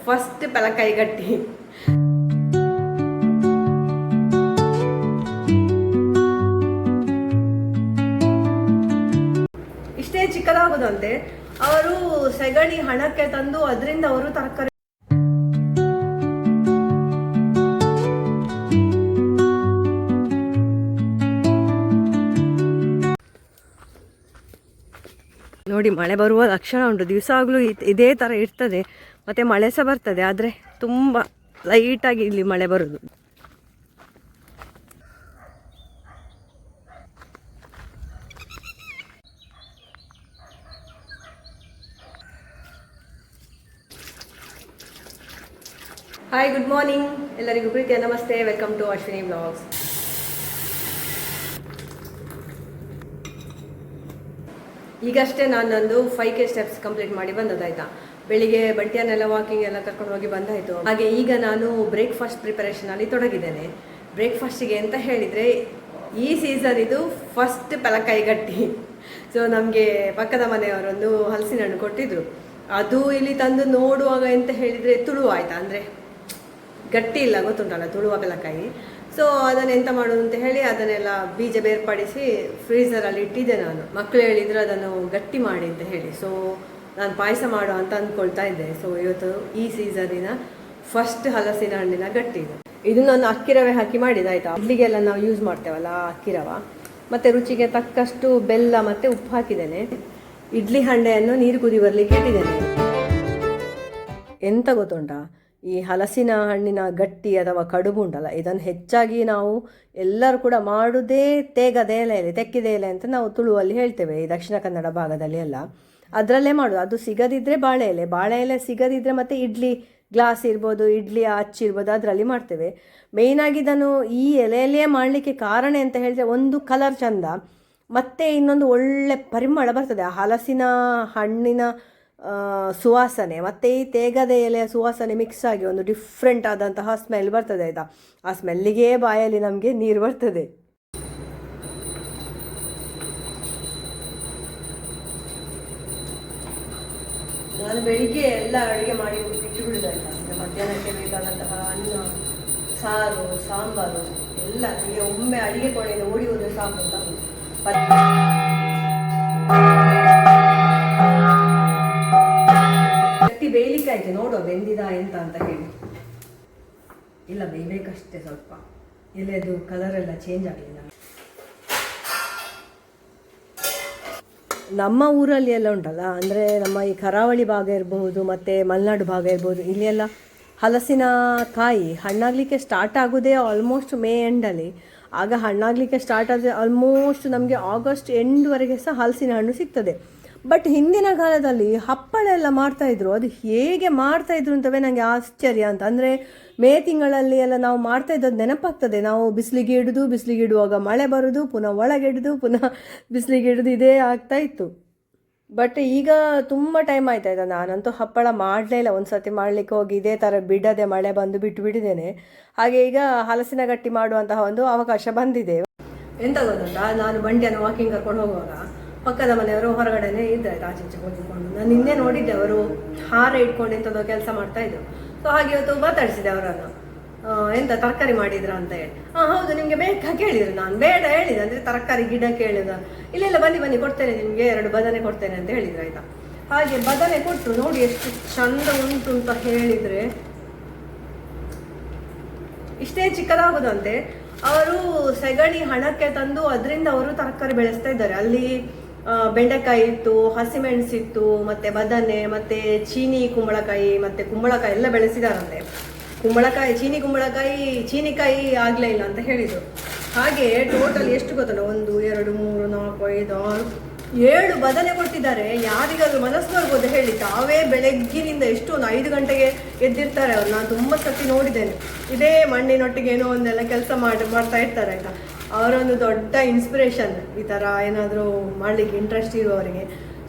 First ಪಲಕಾಯಿ ಗಟ್ಟಿ. ಇಷ್ಟೇ ಚಿಕ್ಕದಾಗುದಂತೆ. ಅವರು ಸೆಗಣಿ ಹಣಕ್ಕೆ ತಂದು ಅದರಿಂದ ಅವರು ತರಕಾರಿ ನೋಡಿ. ಮಳೆ ಬರುವ ಲಕ್ಷಣ ಉಂಟು. ದಿವಸ ಆಗಲೂ ಇದೇ ಥರ ಇರ್ತದೆ, ಮತ್ತು ಮಳೆ ಸಹ ಬರ್ತದೆ, ಆದರೆ ತುಂಬ ಲೈಟಾಗಿ ಇಲ್ಲಿ ಮಳೆ ಬರೋದು. ಹಾಯ್, ಗುಡ್ ಮಾರ್ನಿಂಗ್ ಎಲ್ಲರಿಗೂ. ಪ್ರೀತಿಯ ನಮಸ್ತೆ. Welcome to Ashwini blogs. ಈಗಷ್ಟೇ ನಾನು ನಂದು 5K ಸ್ಟೆಪ್ಸ್ ಕಂಪ್ಲೀಟ್ ಮಾಡಿ ಬಂದದಾಯ್ತಾ. ಬೆಳಿಗ್ಗೆ ಬಂಟಿಯನ್ನೆಲ್ಲ ವಾಕಿಂಗ್ ಎಲ್ಲ ಕರ್ಕೊಂಡು ಹೋಗಿ ಬಂದಾಯಿತು. ಹಾಗೆ ಈಗ ನಾನು ಬ್ರೇಕ್ಫಾಸ್ಟ್ ಪ್ರಿಪರೇಷನಲ್ಲಿ ತೊಡಗಿದ್ದೇನೆ. ಬ್ರೇಕ್ಫಾಸ್ಟಿಗೆ ಅಂತ ಹೇಳಿದರೆ ಈ ಸೀಸನ್ ಇದು ಫಸ್ಟ್ ಪಲಕಾಯಿ ಗಟ್ಟಿ. ಸೊ ನಮಗೆ ಪಕ್ಕದ ಮನೆಯವರೊಂದು ಹಲಸಿನ ಹಣ್ಣು ಕೊಟ್ಟಿದ್ರು. ಅದು ಇಲ್ಲಿ ತಂದು ನೋಡುವಾಗ ಎಂತ ಹೇಳಿದರೆ ತುಳುವ ಆಯಿತಾ, ಅಂದರೆ ಗಟ್ಟಿ ಇಲ್ಲ, ಗೊತ್ತುಂಟಲ್ಲ ತುಳುವ ಪಲಕಾಯಿ. ಸೊ ಅದನ್ನು ಎಂತ ಮಾಡೋದು ಅಂತ ಹೇಳಿ ಅದನ್ನೆಲ್ಲ ಬೀಜ ಬೇರ್ಪಡಿಸಿ ಫ್ರೀಝರಲ್ಲಿ ಇಟ್ಟಿದ್ದೆ ನಾನು. ಮಕ್ಕಳು ಹೇಳಿದ್ರು ಅದನ್ನು ಗಟ್ಟಿ ಮಾಡಿ ಅಂತ ಹೇಳಿ. ಸೊ ನಾನು ಪಾಯಸ ಮಾಡುವ ಅಂತ ಅಂದ್ಕೊಳ್ತಾ ಇದ್ದೆ. ಸೊ ಇವತ್ತು ಈ ಸೀಸನಿನ ಫಸ್ಟ್ ಹಲಸಿನ ಹಣ್ಣಿನ ಗಟ್ಟಿ ಇದು ನಾನು ಅಕ್ಕಿ ರವೆ ಹಾಕಿ ಮಾಡಿದಾಯ್ತಾ. ಇಡ್ಲಿಗೆಲ್ಲ ನಾವು ಯೂಸ್ ಮಾಡ್ತೇವಲ್ಲ ಅಕ್ಕಿ ರವೆ, ಮತ್ತು ರುಚಿಗೆ ತಕ್ಕಷ್ಟು ಬೆಲ್ಲ ಮತ್ತು ಉಪ್ಪು ಹಾಕಿದ್ದೇನೆ. ಇಡ್ಲಿ ಹಂಡೆಯನ್ನು ನೀರು ಕುದಿ ಬರಲಿಕ್ಕೆ ಇಟ್ಟಿದ್ದೇನೆ. ಎಂತ ಗೊತ್ತುಂಟಾ, ಈ ಹಲಸಿನ ಹಣ್ಣಿನ ಗಟ್ಟಿ ಅಥವಾ ಕಡುಬು ಉಂಟಲ್ಲ, ಇದನ್ನು ಹೆಚ್ಚಾಗಿ ನಾವು ಎಲ್ಲರೂ ಕೂಡ ಮಾಡುವುದೇ ತೇಗದ ಎಲೆಯಲ್ಲಿ, ತೆಕ್ಕಿದ ಎಲೆ ಅಂತ ನಾವು ತುಳುವಲ್ಲಿ ಹೇಳ್ತೇವೆ, ಈ ದಕ್ಷಿಣ ಕನ್ನಡ ಭಾಗದಲ್ಲಿ ಎಲ್ಲ ಅದರಲ್ಲೇ ಮಾಡೋದು. ಅದು ಸಿಗದಿದ್ದರೆ ಬಾಳೆ ಎಲೆ ಸಿಗದಿದ್ದರೆ ಮತ್ತು ಇಡ್ಲಿ ಗ್ಲಾಸ್ ಇರ್ಬೋದು, ಇಡ್ಲಿ ಅಚ್ಚಿರ್ಬೋದು, ಅದರಲ್ಲಿ ಮಾಡ್ತೇವೆ. ಮೇಯ್ನಾಗಿ ಇದನ್ನು ಈ ಎಲೆಯಲ್ಲಿಯೇ ಮಾಡಲಿಕ್ಕೆ ಕಾರಣ ಅಂತ ಹೇಳಿದರೆ, ಒಂದು ಕಲರ್ ಚಂದ, ಮತ್ತು ಇನ್ನೊಂದು ಒಳ್ಳೆ ಪರಿಮಳ ಬರ್ತದೆ. ಆ ಹಲಸಿನ ಹಣ್ಣಿನ ಸುವಾಸನೆ ಮತ್ತು ಈ ತೇಗದ ಎಲೆಯ ಸುವಾಸನೆ ಮಿಕ್ಸ್ ಆಗಿ ಒಂದು ಡಿಫ್ರೆಂಟ್ ಆದಂತಹ ಸ್ಮೆಲ್ ಬರ್ತದೆ ಆಯಿತಾ. ಆ ಸ್ಮೆಲ್ಲಿಗೆ ಬಾಯಲ್ಲಿ ನಮಗೆ ನೀರು ಬರ್ತದೆ. ನಾನು ಬೆಳಿಗ್ಗೆ ಎಲ್ಲ ಅಡುಗೆ ಮಾಡಿ ಬಿಟ್ಟು ಬಿಡುದಾಯ್ತಾ. ಮಧ್ಯಾಹ್ನಕ್ಕೆ ಬೇಕಾದಂತಹ ಅನ್ನ, ಸಾರು, ಸಾಂಬಾರು ಎಲ್ಲ ನನಗೆ ಒಮ್ಮೆ ಅಡುಗೆ ಕೋಣೆಯಿಂದ ಓಡಿ ಹೋದರೆ ಸಾಕು ಅಂತ. ಗಟ್ಟಿ ಬೇಯಲಿಕ್ಕೆ ಆಯ್ತು, ನೋಡುವ ಬೆಂದಿದ ಎಂತ ಅಂತ ಹೇಳಿ. ಇಲ್ಲ, ಬೇಯಬೇಕಷ್ಟೇ, ಸ್ವಲ್ಪ ಎಲೆದು ಕಲರ್ ಎಲ್ಲ ಚೇಂಜ್ ಆಗಲಿಲ್ಲ. ನಮ್ಮ ಊರಲ್ಲಿ ಎಲ್ಲ ಉಂಟಲ್ಲ, ಅಂದರೆ ನಮ್ಮ ಈ ಕರಾವಳಿ ಭಾಗ ಇರಬಹುದು ಮತ್ತು ಮಲೆನಾಡು ಭಾಗ ಇರ್ಬೋದು, ಇಲ್ಲಿ ಎಲ್ಲ ಹಲಸಿನ ಕಾಯಿ ಹಣ್ಣಾಗಲಿಕ್ಕೆ ಸ್ಟಾರ್ಟ್ ಆಗೋದೇ ಆಲ್ಮೋಸ್ಟ್ ಮೇ ಎಂಡಲ್ಲಿ. ಆಗ ಹಣ್ಣಾಗಲಿಕ್ಕೆ ಸ್ಟಾರ್ಟ್ ಆದರೆ ಆಲ್ಮೋಸ್ಟ್ ನಮಗೆ ಆಗಸ್ಟ್ ಎಂಡ್ವರೆಗೆ ಸಹ ಹಲಸಿನ ಹಣ್ಣು ಸಿಗ್ತದೆ. ಬಟ್ ಹಿಂದಿನ ಕಾಲದಲ್ಲಿ ಹಪ್ಪಳ ಎಲ್ಲ ಮಾಡ್ತಾಯಿದ್ರು. ಅದು ಹೇಗೆ ಮಾಡ್ತಾಯಿದ್ರು ಅಂತವೇ ನನಗೆ ಆಶ್ಚರ್ಯ ಅಂತ. ಅಂದರೆ ಮೇ ತಿಂಗಳಲ್ಲಿ ಎಲ್ಲ ನಾವು ಮಾಡ್ತಾಯಿದ್ದದ್ದು ನೆನಪಾಗ್ತದೆ. ನಾವು ಬಿಸಿಲಿಗೆ ಇಡುವಾಗ ಮಳೆ ಬರೋದು, ಪುನಃ ಒಳಗೆ ಇಡೋದು, ಪುನಃ ಬಿಸಿಲಿಗೆ ಇಡೋದು, ಇದೇ ಆಗ್ತಾಯಿತ್ತು. ಬಟ್ ಈಗ ತುಂಬ ಟೈಮ್ ಆಯ್ತಾಯ್ತಾ, ನಾನಂತೂ ಹಪ್ಪಳ ಮಾಡಲೇ ಇಲ್ಲ. ಒಂದು ಸರ್ತಿ ಮಾಡಲಿಕ್ಕೆ ಹೋಗಿ ಇದೇ ಥರ ಬಿಡದೆ ಮಳೆ ಬಂದು ಬಿಟ್ಟಿದ್ದೇನೆ. ಹಾಗೆ ಈಗ ಹಲಸಿನ ಗಟ್ಟಿ ಮಾಡುವಂತಹ ಒಂದು ಅವಕಾಶ ಬಂದಿದೆ. ಎಂತ ಗೊತ್ತುಂಟಾ, ನಾನು ಬಂಡಿಯನ್ನು ವಾಕಿಂಗ್ ಕರ್ಕೊಂಡು ಹೋಗುವಾಗ ಪಕ್ಕದ ಮನೆಯವರು ಹೊರಗಡೆನೇ ಇದ್ದಾಯ್ತು, ಆಚೆ ಕೂತ್ಕೊಂಡು. ನಾನು ನಿನ್ನೆ ನೋಡಿದ್ದೆ, ಅವರು ಹಾರ ಇಟ್ಕೊಂಡು ಎಂಥದ್ದು ಕೆಲಸ ಮಾಡ್ತಾಯಿದ್ರು. ಸೊ ಹಾಗೆ ಇವತ್ತು ಮಾತಾಡಿಸಿದೆ ಅವರನ್ನು, ಎಂತ ತರಕಾರಿ ಮಾಡಿದ್ರ ಅಂತ ಹೇಳಿ. ಹೌದು, ನಿಮಗೆ ಬೇಕಾ ಕೇಳಿದ್ರು. ನಾನು ಬೇಡ ಹೇಳಿದೆ, ಅಂದರೆ ತರಕಾರಿ ಗಿಡ ಕೇಳಿದ. ಇಲ್ಲ ಬನ್ನಿ ಕೊಡ್ತೇನೆ ನಿಮಗೆ, 2 ಬದನೆ ಕೊಡ್ತೇನೆ ಅಂತ ಹೇಳಿದ್ರು ಆಯಿತಾ. ಹಾಗೆ ಬದನೆ ಕೊಟ್ಟರು. ನೋಡಿ ಎಷ್ಟು ಚಂದ ಉಂಟು ಅಂತ ಹೇಳಿದರೆ, ಇಷ್ಟೇ ಚಿಕ್ಕದಾಗುದಂತೆ. ಅವರು ಸೆಗಣಿ ಹಣಕ್ಕೆ ತಂದು ಅದರಿಂದ ಅವರು ತರಕಾರಿ ಬೆಳೆಸ್ತಾ ಇದ್ದಾರೆ. ಅಲ್ಲಿ ಬೆಂಡೆಕಾಯಿ ಇತ್ತು, ಹಸಿಮೆಣಸಿತ್ತು, ಮತ್ತು ಬದನೆ, ಮತ್ತು ಚೀನಿ ಕುಂಬಳಕಾಯಿ, ಮತ್ತು ಕುಂಬಳಕಾಯಿ ಎಲ್ಲ ಬೆಳೆಸಿದಾರಂತೆ. ಚೀನಿಕಾಯಿ ಆಗಲೇ ಇಲ್ಲ ಅಂತ ಹೇಳಿದರು. ಹಾಗೆ ಟೋಟಲ್ ಎಷ್ಟು ಗೊತ್ತಲ್ಲ, 1 2 3 4 5 6 7 ಬದನೆ ಕೊಟ್ಟಿದ್ದಾರೆ. ಯಾರಿಗಾದ್ರೂ ಮನಸ್ಸು ಬರ್ಬೋದು ಹೇಳಿ, ತಾವೇ ಬೆಳಗ್ಗಿನಿಂದ ಎಷ್ಟು ಒಂದು 5 ಗಂಟೆಗೆ ಎದ್ದಿರ್ತಾರೆ ಅವರು. ನಾನು ತುಂಬ ಸರ್ತಿ ನೋಡಿದ್ದೇನೆ. ಇದೇ ಮಣ್ಣಿನೊಟ್ಟಿಗೆ ಏನೋ ಒಂದೆಲ್ಲ ಕೆಲಸ ಮಾಡ್ತಾ ಇರ್ತಾರೆ ಆಯಿತಾ. ಅವರೊಂದು ದೊಡ್ಡ ಇನ್ಸ್ಪಿರೇಷನ್, ಈ ಥರ ಏನಾದರೂ ಮಾಡಲಿಕ್ಕೆ ಇಂಟ್ರೆಸ್ಟ್ ಇರುವವರಿಗೆ.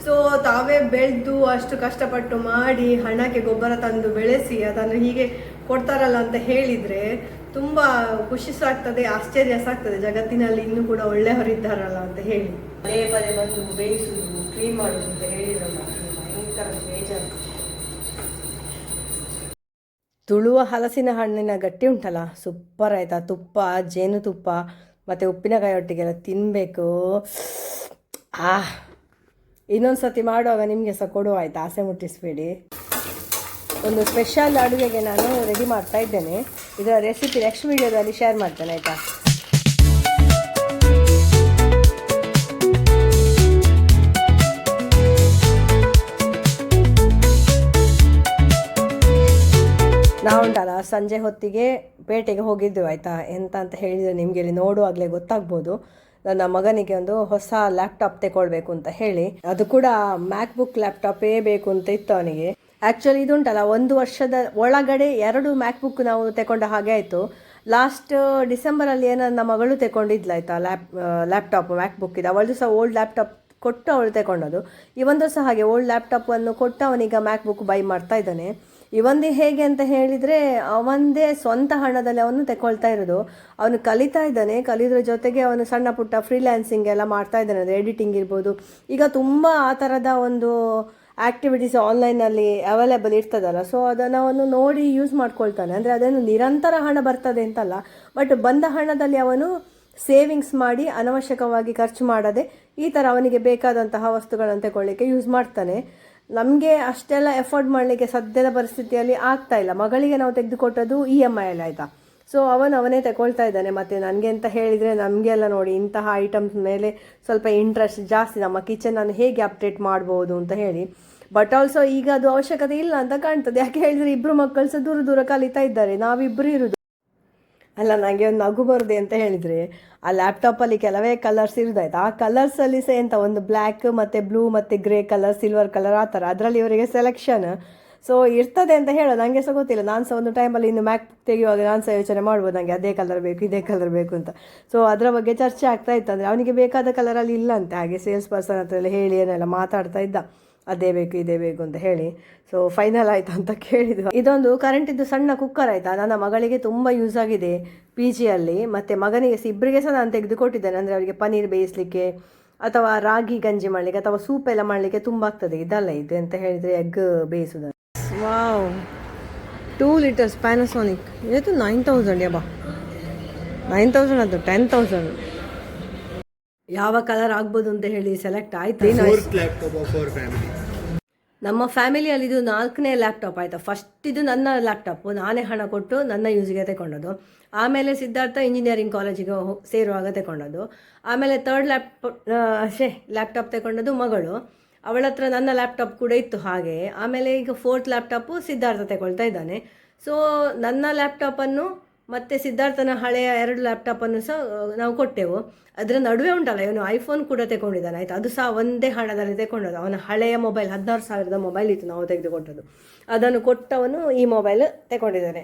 ಸೊ ತಾವೇ ಬೆಳೆದು ಅಷ್ಟು ಕಷ್ಟಪಟ್ಟು ಮಾಡಿ ಹಣಕ್ಕೆ ಗೊಬ್ಬರ ತಂದು ಬೆಳೆಸಿ ಅದನ್ನು ಹೀಗೆ ಕೊಡ್ತಾರಲ್ಲ ಅಂತ ಹೇಳಿದರೆ ತುಂಬ ಖುಷಿ ಸಾಗ್ತದೆ, ಆಶ್ಚರ್ಯ ಸಾಗ್ತದೆ. ಜಗತ್ತಿನಲ್ಲಿ ಇನ್ನೂ ಕೂಡ ಒಳ್ಳೆಯವರಿದ್ದಾರಲ್ಲ ಅಂತ ಹೇಳಿ. ಪದೇ ಪದೇ ಬಂದು ಬೇಯಿಸುವುದು, ಕ್ಲೀನ್ ಮಾಡೋದು ಅಂತ ಹೇಳಿದ್ರಲ್ಲ, ಭಯಂಕರ ಬೇಜಾರು. ತುಳುವ ಹಲಸಿನ ಹಣ್ಣಿನ ಗಟ್ಟಿ ಉಂಟಲ್ಲ, ಸೂಪರ್ ಆಯಿತಾ. ತುಪ್ಪ, ಜೇನುತುಪ್ಪ ಮತ್ತು ಉಪ್ಪಿನಕಾಯಿ ಒಟ್ಟಿಗೆಲ್ಲ ತಿನ್ನಬೇಕು. ಇನ್ನೊಂದು ಸತಿ ಮಾಡುವಾಗ ನಿಮಗೆ ಸಹ ಕೊಡುವ ಆಯಿತಾ, ಆಸೆ ಮುಟ್ಟಿಸ್ಬೇಡಿ. ಒಂದು ಸ್ಪೆಷಲ್ ಅಡುಗೆಗೆ ನಾನು ರೆಡಿ ಮಾಡ್ತಾ ಇದ್ದೇನೆ. ಇದರ ರೆಸಿಪಿ ನೆಕ್ಸ್ಟ್ ವೀಡಿಯೋದಲ್ಲಿ ಶೇರ್ ಮಾಡ್ತೇನೆ ಆಯಿತಾ. ನಾವುಂಟಲ್ಲ ಸಂಜೆ ಹೊತ್ತಿಗೆ ಪೇಟೆಗೆ ಹೋಗಿದ್ದೆವು ಆಯಿತಾ. ಎಂತ ಅಂತ ಹೇಳಿದರೆ ನಿಮಗೆ ಇಲ್ಲಿ ನೋಡುವಾಗಲೇ ಗೊತ್ತಾಗ್ಬೋದು. ನನ್ನ ಮಗನಿಗೆ ಒಂದು ಹೊಸ ಲ್ಯಾಪ್ಟಾಪ್ ತಗೊಳ್ಬೇಕು ಅಂತ ಹೇಳಿ, ಅದು ಕೂಡ ಮ್ಯಾಕ್ಬುಕ್ ಲ್ಯಾಪ್ಟಾಪೇ ಬೇಕು ಅಂತ ಇತ್ತು ಅವನಿಗೆ. ಆ್ಯಕ್ಚುಲಿ ಇದುಂಟಲ್ಲ 1 ವರ್ಷದ ಒಳಗಡೆ 2 ಮ್ಯಾಕ್ಬುಕ್ ನಾವು ತಗೊಂಡ ಹಾಗೆ ಆಯಿತು. ಲಾಸ್ಟ್ ಡಿಸೆಂಬರಲ್ಲಿ ನನ್ನ ಮಗಳು ತಗೊಂಡಿದ್ಲು ಆಯಿತಾ ಲ್ಯಾಪ್ಟಾಪ್ ಮ್ಯಾಕ್ಬುಕ್ ಇದು. ಅವಳದು ಸಹ ಓಲ್ಡ್ ಲ್ಯಾಪ್ಟಾಪ್ ಕೊಟ್ಟು ಅವಳು ತಗೊಂಡದು. ಇವಂದು ಸಹ ಹಾಗೆ ಓಲ್ಡ್ ಲ್ಯಾಪ್ಟಾಪನ್ನು ಕೊಟ್ಟು ಅವನೀಗ ಮ್ಯಾಕ್ಬುಕ್ ಬೈ ಮಾಡ್ತಾ ಇದ್ದಾನೆ. ಇವಂದೇ ಹೇಗೆ ಅಂತ ಹೇಳಿದರೆ ಅವಂದೇ ಸ್ವಂತ ಹಣದಲ್ಲಿ ಅವನು ತಗೊಳ್ತಾ ಇರೋದು. ಅವನು ಕಲಿತಾ ಇದ್ದಾನೆ. ಕಲಿಯೋದ್ರ ಜೊತೆಗೆ ಅವನು ಸಣ್ಣ ಪುಟ್ಟ ಫ್ರೀಲ್ಯಾನ್ಸಿಂಗ್ ಎಲ್ಲ ಮಾಡ್ತಾ ಇದ್ದಾನೆ. ಅದು ಎಡಿಟಿಂಗ್ ಇರ್ಬೋದು. ಈಗ ತುಂಬ ಆ ಥರದ ಒಂದು ಆ್ಯಕ್ಟಿವಿಟೀಸ್ ಆನ್ಲೈನಲ್ಲಿ ಅವೈಲೇಬಲ್ ಇರ್ತದಲ್ಲ, ಸೊ ಅದನ್ನು ಅವನು ನೋಡಿ ಯೂಸ್ ಮಾಡ್ಕೊಳ್ತಾನೆ. ಅಂದರೆ ಅದೇನು ನಿರಂತರ ಹಣ ಬರ್ತದೆ ಅಂತಲ್ಲ, ಬಟ್ ಬಂದ ಹಣದಲ್ಲಿ ಅವನು ಸೇವಿಂಗ್ಸ್ ಮಾಡಿ ಅನವಶ್ಯಕವಾಗಿ ಖರ್ಚು ಮಾಡದೆ ಈ ಥರ ಅವನಿಗೆ ಬೇಕಾದಂತಹ ವಸ್ತುಗಳನ್ನು ತಗೊಳ್ಳಿಕ್ಕೆ ಯೂಸ್ ಮಾಡ್ತಾನೆ. ನಮಗೆ ಅಷ್ಟೆಲ್ಲ ಎಫೋರ್ಡ್ ಮಾಡಲಿಕ್ಕೆ ಸದ್ಯದ ಪರಿಸ್ಥಿತಿಯಲ್ಲಿ ಆಗ್ತಾ ಇಲ್ಲ. ಮಗಳಿಗೆ ನಾವು ತೆಗೆದುಕೊಟ್ಟದ್ದು EMI ಎಲ್ಲ ಆಯಿತಾ. ಸೊ ಅವನೇ ತಗೊಳ್ತಾ ಇದ್ದಾನೆ. ಮತ್ತು ನನಗೆ ಅಂತ ಹೇಳಿದರೆ ನಮಗೆಲ್ಲ ನೋಡಿ ಇಂತಹ ಐಟಮ್ಸ್ ಮೇಲೆ ಸ್ವಲ್ಪ ಇಂಟ್ರೆಸ್ಟ್ ಜಾಸ್ತಿ. ನಮ್ಮ ಕಿಚನನ್ನು ಹೇಗೆ ಅಪ್ಡೇಟ್ ಮಾಡ್ಬೋದು ಅಂತ ಹೇಳಿ. ಬಟ್ ಆಲ್ಸೋ ಈಗ ಅದು ಅವಶ್ಯಕತೆ ಇಲ್ಲ ಅಂತ ಕಾಣ್ತದೆ. ಯಾಕೆ ಹೇಳಿದರೆ 2 ಮಕ್ಕಳು ಸಹ ದೂರ ಕಲಿತಾ ಇದ್ದಾರೆ, ನಾವಿಬ್ಬರು ಇರೋದು. ಅಲ್ಲ, ನನಗೆ ಒಂದು ನಗು ಬರದೆ ಅಂತ ಹೇಳಿದರೆ ಆ ಲ್ಯಾಪ್ಟಾಪಲ್ಲಿ ಕೆಲವೇ ಕಲರ್ಸ್ ಇರೋದಾಯ್ತು. ಆ ಕಲರ್ಸಲ್ಲಿ ಸಹ ಎಂತ ಒಂದು ಬ್ಲ್ಯಾಕ್ ಮತ್ತು ಬ್ಲೂ ಮತ್ತು ಗ್ರೇ ಕಲರ್, ಸಿಲ್ವರ್ ಕಲರ್ ಆ ಥರ ಅದರಲ್ಲಿ ಇವರಿಗೆ ಸೆಲೆಕ್ಷನ್ ಸೊ ಇರ್ತದೆ ಅಂತ ಹೇಳೋದು. ನನಗೆ ಸಹ ಗೊತ್ತಿಲ್ಲ. ನಾನು ಸಹ ಒಂದು ಟೈಮಲ್ಲಿ ಇನ್ನು ಮ್ಯಾಕ್ ತೆಗೆಯುವಾಗ ನಾನು ಸಹ ಯೋಚನೆ ಮಾಡ್ಬೋದು ನನಗೆ ಅದೇ ಕಲರ್ ಬೇಕು ಇದೇ ಕಲರ್ ಬೇಕು ಅಂತ. ಸೊ ಅದರ ಬಗ್ಗೆ ಚರ್ಚೆ ಆಗ್ತಾ ಇತ್ತು. ಅಂದರೆ ಅವನಿಗೆ ಬೇಕಾದ ಕಲರಲ್ಲಿ ಇಲ್ಲ ಅಂತೆ. ಹಾಗೆ ಸೇಲ್ಸ್ ಪರ್ಸನ್ ಹತ್ರ ಎಲ್ಲ ಹೇಳಿ ಏನೆಲ್ಲ ಮಾತಾಡ್ತಾ ಇದ್ದ, ಅದೇ ಬೇಕು ಇದೇ ಬೇಕು ಅಂತ ಹೇಳಿ. ಸೊ ಫೈನಲ್ ಆಯಿತು ಅಂತ ಕೇಳಿದ್ವು. ಇದೊಂದು ಕರೆಂಟಿದ್ದು ಸಣ್ಣ ಕುಕ್ಕರ್ ಆಯಿತಾ. ನನ್ನ ಮಗಳಿಗೆ ತುಂಬ ಯೂಸ್ ಆಗಿದೆ PGಯಲ್ಲಿ, ಮತ್ತು ಮಗನಿಗೆ ಇಬ್ಬರಿಗೆ ಸಹ ನಾನು ತೆಗೆದುಕೊಟ್ಟಿದ್ದೇನೆ. ಅಂದರೆ ಅವರಿಗೆ ಪನ್ನೀರ್ ಬೇಯಿಸಲಿಕ್ಕೆ ಅಥವಾ ರಾಗಿ ಗಂಜಿ ಮಾಡಲಿಕ್ಕೆ ಅಥವಾ ಸೂಪ್ ಎಲ್ಲ ಮಾಡಲಿಕ್ಕೆ ತುಂಬ ಆಗ್ತದೆ. ಇದಲ್ಲ ಇದು ಅಂತ ಹೇಳಿದರೆ ಎಗ್ ಬೇಯಿಸೋದು. Wow, 2 liters Panasonic. ಇದು 9000 ಯಬ್ಬಾ, 9000 ಅದು 10,000. ಯಾವ ಕಲರ್ ಆಗ್ಬೋದು ಅಂತ ಹೇಳಿ ಸೆಲೆಕ್ಟ್ ಆಯ್ತು. ನಮ್ಮ ಫ್ಯಾಮಿಲಿಯಲ್ಲಿ ಇದು 4ನೇ ಲ್ಯಾಪ್ಟಾಪ್ ಆಯಿತಾ. ಫಸ್ಟ್ ಇದು ನನ್ನ ಲ್ಯಾಪ್ಟಾಪ್, ನಾನೇ ಹಣ ಕೊಟ್ಟು ನನ್ನ ಯೂಸ್ಗೆ ತಗೊಂಡದ್ದು. ಆಮೇಲೆ ಸಿದ್ಧಾರ್ಥ ಇಂಜಿನಿಯರಿಂಗ್ ಕಾಲೇಜಿಗೆ ಸೇರುವಾಗ ತಗೊಂಡದ್ದು. ಆಮೇಲೆ 3rd ಲ್ಯಾಪ್ಟಾಪ್ ತಗೊಂಡದ್ದು ಮಗಳು. ಅವಳ ಹತ್ರ ನನ್ನ ಲ್ಯಾಪ್ಟಾಪ್ ಕೂಡ ಇತ್ತು ಹಾಗೆ. ಆಮೇಲೆ ಈಗ 4th ಲ್ಯಾಪ್ಟಾಪು ಸಿದ್ಧಾರ್ಥ ತಗೊಳ್ತಾ ಇದ್ದಾನೆ. ಸೊ ನನ್ನ ಲ್ಯಾಪ್ಟಾಪನ್ನು ಮತ್ತು ಸಿದ್ಧಾರ್ಥನ ಹಳೆಯ 2 ಲ್ಯಾಪ್ಟಾಪನ್ನು ಸಹ ನಾವು ಕೊಟ್ಟೆವು. ಅದರ ನಡುವೆ ಉಂಟಲ್ಲ ಇವನು ಐಫೋನ್ ಕೂಡ ತಗೊಂಡಿದ್ದಾನೆ ಆಯಿತಾ. ಅದು ಸಹ ಒಂದೇ ಹಣದಲ್ಲಿ ತಗೊಂಡದ್ದು. ಅವನ ಹಳೆಯ ಮೊಬೈಲ್ 16,000ದ ಮೊಬೈಲ್ ಇತ್ತು ನಾವು ತೆಗೆದುಕೊಟ್ಟದ್ದು. ಅದನ್ನು ಕೊಟ್ಟವನು ಈ ಮೊಬೈಲ್ ತಗೊಂಡಿದ್ದಾನೆ.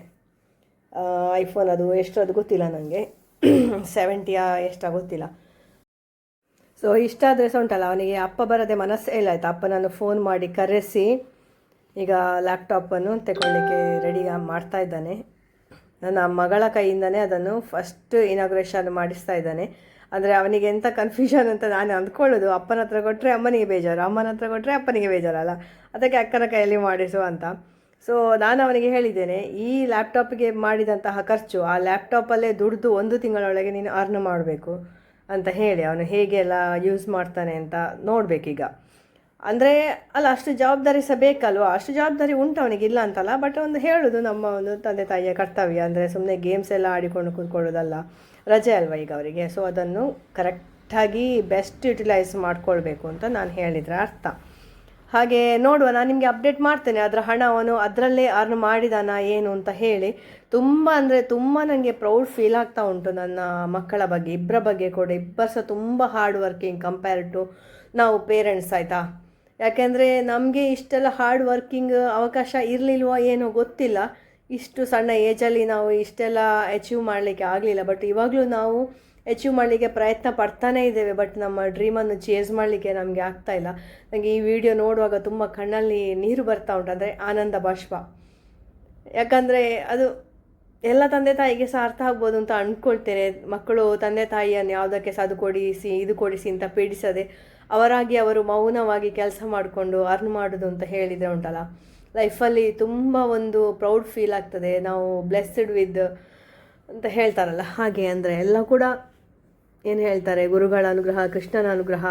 ಐಫೋನ್ ಅದು ಎಷ್ಟು ಅದು ಗೊತ್ತಿಲ್ಲ ನನಗೆ, 70 ಎಷ್ಟಾ ಗೊತ್ತಿಲ್ಲ. ಸೊ ಇಷ್ಟಾದರೆ ಸಹ ಉಂಟಲ್ಲ ಅವನಿಗೆ ಅಪ್ಪ ಬರದೆ ಮನಸ್ಸೇ ಇಲ್ಲ ಆಯಿತಾ. ಅಪ್ಪ ನಾನು ಫೋನ್ ಮಾಡಿ ಕರೆಸಿ ಈಗ ಲ್ಯಾಪ್ಟಾಪನ್ನು ತಗೊಳ್ಳಿಕ್ಕೆ ರೆಡಿ ಮಾಡ್ತಾ ಇದ್ದಾನೆ. ನನ್ನ ಮಗಳ ಕೈಯಿಂದನೇ ಅದನ್ನು ಫಸ್ಟ್ ಇನಾಗ್ರೇಷನ್ ಮಾಡಿಸ್ತಾ ಇದ್ದಾನೆ. ಅಂದರೆ ಅವನಿಗೆ ಎಂಥ ಕನ್ಫ್ಯೂಷನ್ ಅಂತ ನಾನು ಅಂದ್ಕೊಳ್ಳೋದು, ಅಪ್ಪನ ಹತ್ರ ಕೊಟ್ಟರೆ ಅಮ್ಮನಿಗೆ ಬೇಜಾರು, ಅಮ್ಮನ ಹತ್ರ ಕೊಟ್ಟರೆ ಅಪ್ಪನಿಗೆ ಬೇಜಾರಲ್ಲ, ಅದಕ್ಕೆ ಅಕ್ಕನ ಕೈಯಲ್ಲಿ ಮಾಡಿಸು ಅಂತ. ಸೊ ನಾನು ಅವನಿಗೆ ಹೇಳಿದ್ದೇನೆ, ಈ ಲ್ಯಾಪ್ಟಾಪಿಗೆ ಮಾಡಿದಂತಹ ಖರ್ಚು ಆ ಲ್ಯಾಪ್ಟಾಪಲ್ಲೇ ದುಡ್ದು 1 ತಿಂಗಳೊಳಗೆ ನೀನು ಅರ್ನ್ ಮಾಡಬೇಕು ಅಂತ ಹೇಳಿ. ಅವನು ಹೇಗೆಲ್ಲ ಯೂಸ್ ಮಾಡ್ತಾನೆ ಅಂತ ನೋಡಬೇಕೀಗ. ಅಂದರೆ ಅಲ್ಲ, ಅಷ್ಟು ಜವಾಬ್ದಾರಿ ಸಹ ಬೇಕಲ್ವ. ಅಷ್ಟು ಜವಾಬ್ದಾರಿ ಉಂಟು ಅವನಿಗೆ, ಇಲ್ಲ ಅಂತಲ್ಲ. ಬಟ್ ಒಂದು ಹೇಳೋದು ನಮ್ಮ ಒಂದು ತಂದೆ ತಾಯಿಯ ಕರ್ತವ್ಯ. ಅಂದರೆ ಸುಮ್ಮನೆ ಗೇಮ್ಸ್ ಎಲ್ಲ ಆಡಿಕೊಂಡು ಕೂತ್ಕೊಳ್ಳೋದಲ್ಲ, ರಜೆ ಅಲ್ವ ಈಗ ಅವರಿಗೆ. ಸೊ ಅದನ್ನು ಕರೆಕ್ಟಾಗಿ ಬೆಸ್ಟ್ ಯುಟಿಲೈಸ್ ಮಾಡ್ಕೊಳ್ಬೇಕು ಅಂತ ನಾನು ಹೇಳಿದರೆ ಅರ್ಥ. ಹಾಗೆ ನೋಡುವ, ನಾನು ನಿಮಗೆ ಅಪ್ಡೇಟ್ ಮಾಡ್ತೇನೆ ಅದರ ಹಣ ಅವನು ಅದರಲ್ಲೇ ಅರ್ನ್ ಮಾಡಿದಾನ ಏನು ಅಂತ ಹೇಳಿ. ತುಂಬ ಅಂದರೆ ತುಂಬ ನನಗೆ ಪ್ರೌಡ್ ಫೀಲ್ ಆಗ್ತಾ ಉಂಟು ನನ್ನ ಮಕ್ಕಳ ಬಗ್ಗೆ, ಇಬ್ಬರ ಬಗ್ಗೆ ಕೂಡ. ಇಬ್ಬರು ಸಹ ತುಂಬ ಹಾರ್ಡ್ ವರ್ಕಿಂಗ್ ಕಂಪೇರ್ಡ್ ಟು ನಾವು ಪೇರೆಂಟ್ಸ್ ಆಯಿತಾ. ಯಾಕೆಂದರೆ ನಮಗೆ ಇಷ್ಟೆಲ್ಲ ಹಾರ್ಡ್ ವರ್ಕಿಂಗ್ ಅವಕಾಶ ಇರಲಿಲ್ವೋ ಏನೋ ಗೊತ್ತಿಲ್ಲ. ಇಷ್ಟು ಸಣ್ಣ ಏಜಲ್ಲಿ ನಾವು ಇಷ್ಟೆಲ್ಲ ಅಚೀವ್ ಮಾಡಲಿಕ್ಕೆ ಆಗಲಿಲ್ಲ. ಬಟ್ ಇವಾಗಲೂ ನಾವು ಅಚೀವ್ ಮಾಡಲಿಕ್ಕೆ ಪ್ರಯತ್ನ ಪಡ್ತಾನೇ ಇದ್ದೇವೆ. ಬಟ್ ನಮ್ಮ ಡ್ರೀಮನ್ನು ಚೇಸ್ ಮಾಡಲಿಕ್ಕೆ ನಮಗೆ ಆಗ್ತಾಯಿಲ್ಲ. ನನಗೆ ಈ ವಿಡಿಯೋ ನೋಡುವಾಗ ತುಂಬ ಕಣ್ಣಲ್ಲಿ ನೀರು ಬರ್ತಾ ಉಂಟು, ಅಂದರೆ ಆನಂದ ಬಾಷ್ಪ. ಯಾಕಂದರೆ ಅದು ಎಲ್ಲ ತಂದೆ ತಾಯಿಗೆ ಸಹ ಅರ್ಥ ಆಗ್ಬೋದು ಅಂತ ಅಂದ್ಕೊಳ್ತೇನೆ. ಮಕ್ಕಳು ತಂದೆ ತಾಯಿಯನ್ನು ಯಾವುದಕ್ಕೆ ಸಹ ಅದು ಕೊಡಿಸಿ ಇದು ಕೊಡಿಸಿ ಅಂತ ಪೀಡಿಸದೆ ಅವರಾಗಿ ಅವರು ಮೌನವಾಗಿ ಕೆಲಸ ಮಾಡಿಕೊಂಡು ಅರ್ನ್ ಮಾಡೋದು ಅಂತ ಹೇಳಿದರೆ ಉಂಟಲ್ಲ, ಲೈಫಲ್ಲಿ ತುಂಬ ಒಂದು ಪ್ರೌಡ್ ಫೀಲ್ ಆಗ್ತದೆ. ನಾವು ಬ್ಲೆಸ್ಡ್ ವಿತ್ ಅಂತ ಹೇಳ್ತಾರಲ್ಲ ಹಾಗೆ. ಅಂದರೆ ಎಲ್ಲ ಕೂಡ ಏನು ಹೇಳ್ತಾರೆ, ಗುರುಗಳ ಅನುಗ್ರಹ, ಕೃಷ್ಣನ ಅನುಗ್ರಹ,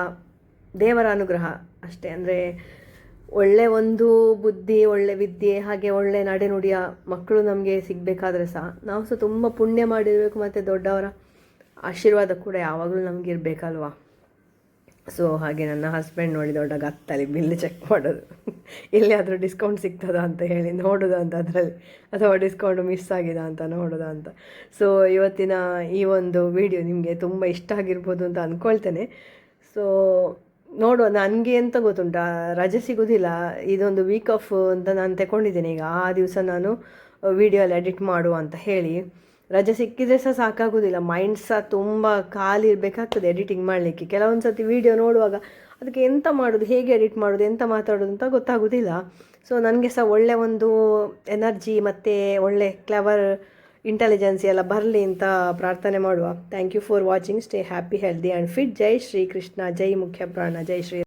ದೇವರ ಅನುಗ್ರಹ ಅಷ್ಟೇ. ಅಂದರೆ ಒಳ್ಳೆ ಒಂದು ಬುದ್ಧಿ, ಒಳ್ಳೆ ವಿದ್ಯೆ, ಹಾಗೆ ಒಳ್ಳೆ ನಡೆನುಡಿಯ ಮಕ್ಕಳು ನಮಗೆ ಸಿಗಬೇಕಾದ್ರೆ ಸಹ ನಾವು ಸಹ ತುಂಬ ಪುಣ್ಯ ಮಾಡಿರಬೇಕು, ಮತ್ತು ದೊಡ್ಡವರ ಆಶೀರ್ವಾದ ಕೂಡ ಯಾವಾಗಲೂ ನಮಗಿರ್ಬೇಕಲ್ವಾ. ಸೊ ಹಾಗೆ ನನ್ನ ಹಸ್ಬೆಂಡ್ ನೋಡಿ ದೊಡ್ಡ ಗತ್ತಲ್ಲಿ ಬಿಲ್ ಚೆಕ್ ಮಾಡೋದು, ಎಲ್ಲಿಯಾದರೂ ಡಿಸ್ಕೌಂಟ್ ಸಿಗ್ತದಾ ಅಂತ ಹೇಳಿ ನೋಡೋದು ಅಂತ ಅದರಲ್ಲಿ, ಅಥವಾ ಡಿಸ್ಕೌಂಟ್ ಮಿಸ್ ಆಗಿದೆ ಅಂತ ನೋಡೋದು ಅಂತ. ಸೊ ಇವತ್ತಿನ ಈ ಒಂದು ವಿಡಿಯೋ ನಿಮಗೆ ತುಂಬ ಇಷ್ಟ ಆಗಿರ್ಬೋದು ಅಂತ ಅಂದ್ಕೊಳ್ತೇನೆ. ಸೊ ನೋಡುವ, ನನಗೆ ಎಂತ ಗೊತ್ತುಂಟಾ, ರಜೆ ಸಿಗೋದಿಲ್ಲ. ಇದೊಂದು ವೀಕ್ ಆಫ್ ಅಂತ ನಾನು ತಗೊಂಡಿದ್ದೇನೆ. ಈಗ ಆ ದಿವಸ ನಾನು ವಿಡಿಯೋ ಎಲ್ಲ ಎಡಿಟ್ ಮಾಡುವ ಅಂತ ಹೇಳಿ, ರಜೆ ಸಿಕ್ಕಿದರೆ ಸಹ ಸಾಕಾಗೋದಿಲ್ಲ, ಮೈಂಡ್ ಸಹ ತುಂಬ ಖಾಲಿ ಇರಬೇಕಾಗ್ತದೆ ಎಡಿಟಿಂಗ್ ಮಾಡಲಿಕ್ಕೆ. ಕೆಲವೊಂದು ಸರ್ತಿ ವೀಡಿಯೋ ನೋಡುವಾಗ ಅದಕ್ಕೆ ಎಂತ ಮಾಡೋದು, ಹೇಗೆ ಎಡಿಟ್ ಮಾಡೋದು, ಎಂತ ಮಾತಾಡೋದು ಅಂತ ಗೊತ್ತಾಗೋದಿಲ್ಲ. ಸೊ ನನಗೆ ಸಹ ಒಳ್ಳೆ ಒಂದು ಎನರ್ಜಿ ಮತ್ತು ಒಳ್ಳೆ ಕ್ಲೆವರ್ ಇಂಟೆಲಿಜೆನ್ಸಿ ಎಲ್ಲ ಬರಲಿ ಅಂತ ಪ್ರಾರ್ಥನೆ ಮಾಡುವ. Thank you for watching. Stay happy, healthy and fit. ಜೈ ಶ್ರೀ ಕೃಷ್ಣ, ಜೈ ಮುಖ್ಯ ಪ್ರಾಣ, ಜೈ ಶ್ರೀ